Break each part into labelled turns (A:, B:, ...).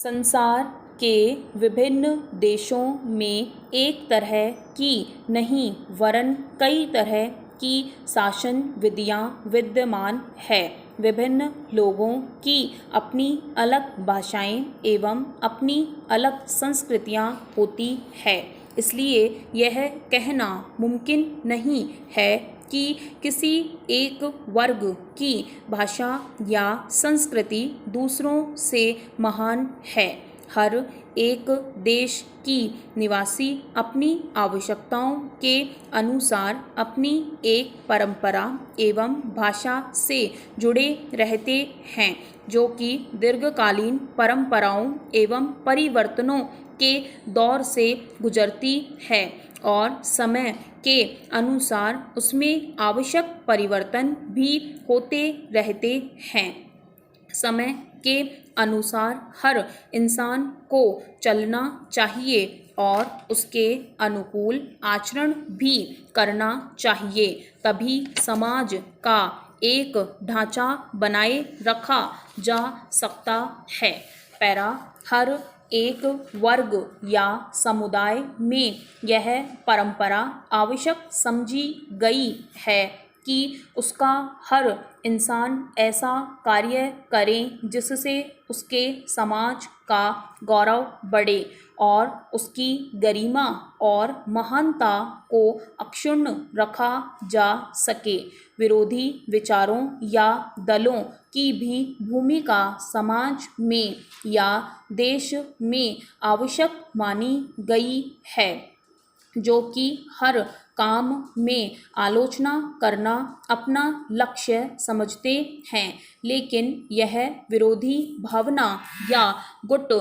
A: संसार के विभिन्न देशों में एक तरह की नहीं वरन कई तरह की शासन विधियाँ विद्यमान है। विभिन्न लोगों की अपनी अलग भाषाएं एवं अपनी अलग संस्कृतियाँ होती है। इसलिए यह कहना मुमकिन नहीं है कि किसी एक वर्ग की भाषा या संस्कृति दूसरों से महान है। हर एक देश की निवासी अपनी आवश्यकताओं के अनुसार अपनी एक परंपरा एवं भाषा से जुड़े रहते हैं, जो कि दीर्घकालीन परंपराओं एवं परिवर्तनों के दौर से गुजरती है और समय के अनुसार उसमें आवश्यक परिवर्तन भी होते रहते हैं। समय के अनुसार हर इंसान को चलना चाहिए और उसके अनुकूल आचरण भी करना चाहिए, तभी समाज का एक ढांचा बनाए रखा जा सकता है। पैरा हर एक वर्ग या समुदाय में यह परंपरा आवश्यक समझी गई है कि उसका हर इंसान ऐसा कार्य करे जिससे उसके समाज का गौरव बढ़े और उसकी गरिमा और महानता को अक्षुण्ण रखा जा सके। विरोधी विचारों या दलों की भी भूमिका समाज में या देश में आवश्यक मानी गई है, जो कि हर काम में आलोचना करना अपना लक्ष्य समझते हैं। लेकिन यह विरोधी भावना या गुट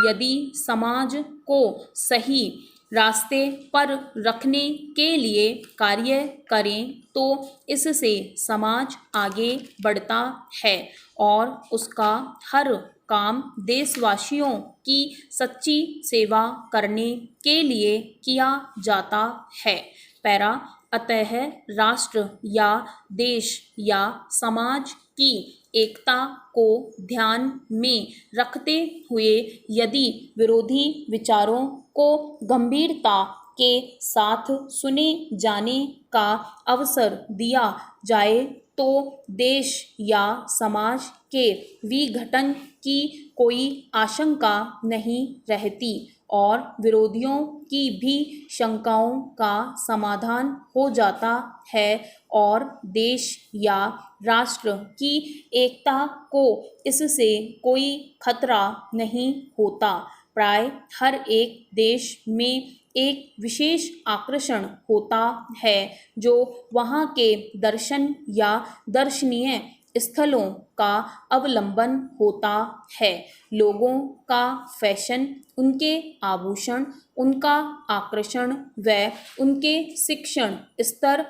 A: यदि समाज को सही रास्ते पर रखने के लिए कार्य करें तो इससे समाज आगे बढ़ता है और उसका हर काम देशवासियों की सच्ची सेवा करने के लिए किया जाता है। पैरा अतः राष्ट्र या देश या समाज की एकता को ध्यान में रखते हुए यदि विरोधी विचारों को गंभीरता के साथ सुने जाने का अवसर दिया जाए तो देश या समाज के विघटन की कोई आशंका नहीं रहती और विरोधियों की भी शंकाओं का समाधान हो जाता है और देश या राष्ट्र की एकता को इससे कोई खतरा नहीं होता। प्राय हर एक देश में एक विशेष आकर्षण होता है जो वहाँ के दर्शन या दर्शनीय स्थलों का अवलंबन होता है। लोगों का फैशन, उनके आभूषण, उनका आकर्षण व उनके शिक्षण स्तर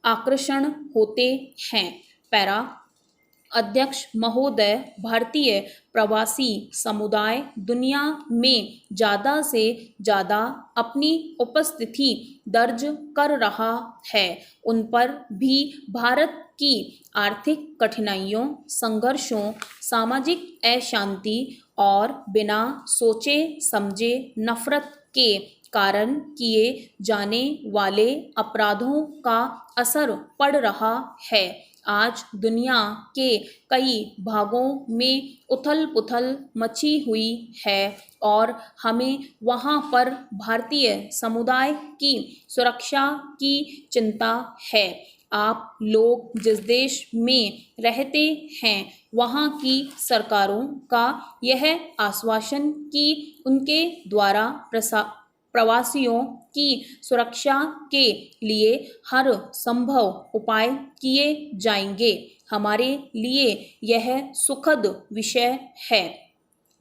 A: आकर्षण होते हैं। पैरा अध्यक्ष महोदय, भारतीय प्रवासी समुदाय दुनिया में ज़्यादा से ज़्यादा अपनी उपस्थिति दर्ज कर रहा है। उन पर भी भारत की आर्थिक कठिनाइयों, संघर्षों, सामाजिक अशांति और बिना सोचे समझे नफरत के कारण किए जाने वाले अपराधों का असर पड़ रहा है। आज दुनिया के कई भागों में उथल पुथल मची हुई है और हमें वहाँ पर भारतीय समुदाय की सुरक्षा की चिंता है। आप लोग जिस देश में रहते हैं वहाँ की सरकारों का यह आश्वासन कि उनके द्वारा प्रवासियों की सुरक्षा के लिए हर संभव उपाय किए जाएंगे, हमारे लिए यह सुखद विषय है।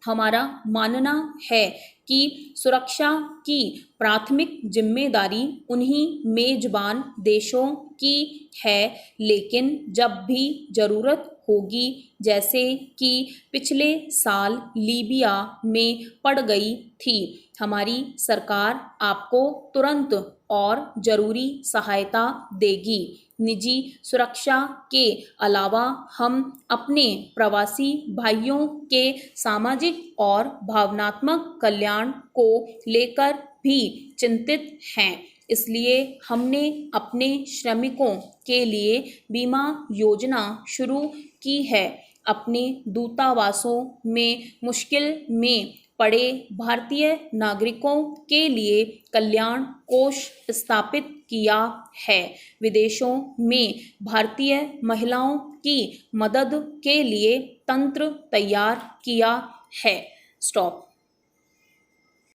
A: हमारा मानना है कि सुरक्षा की प्राथमिक जिम्मेदारी उन्हीं मेजबान देशों की है, लेकिन जब भी जरूरत होगी, जैसे कि पिछले साल लीबिया में पड़ गई थी, हमारी सरकार आपको तुरंत और जरूरी सहायता देगी। निजी सुरक्षा के अलावा हम अपने प्रवासी भाइयों के सामाजिक और भावनात्मक कल्याण को लेकर भी चिंतित हैं। इसलिए हमने अपने श्रमिकों के लिए बीमा योजना शुरू की है। अपने दूतावासों में मुश्किल में पड़े भारतीय नागरिकों के लिए कल्याण कोष स्थापित किया है। विदेशों में भारतीय महिलाओं की मदद के लिए तंत्र तैयार किया है। स्टॉप।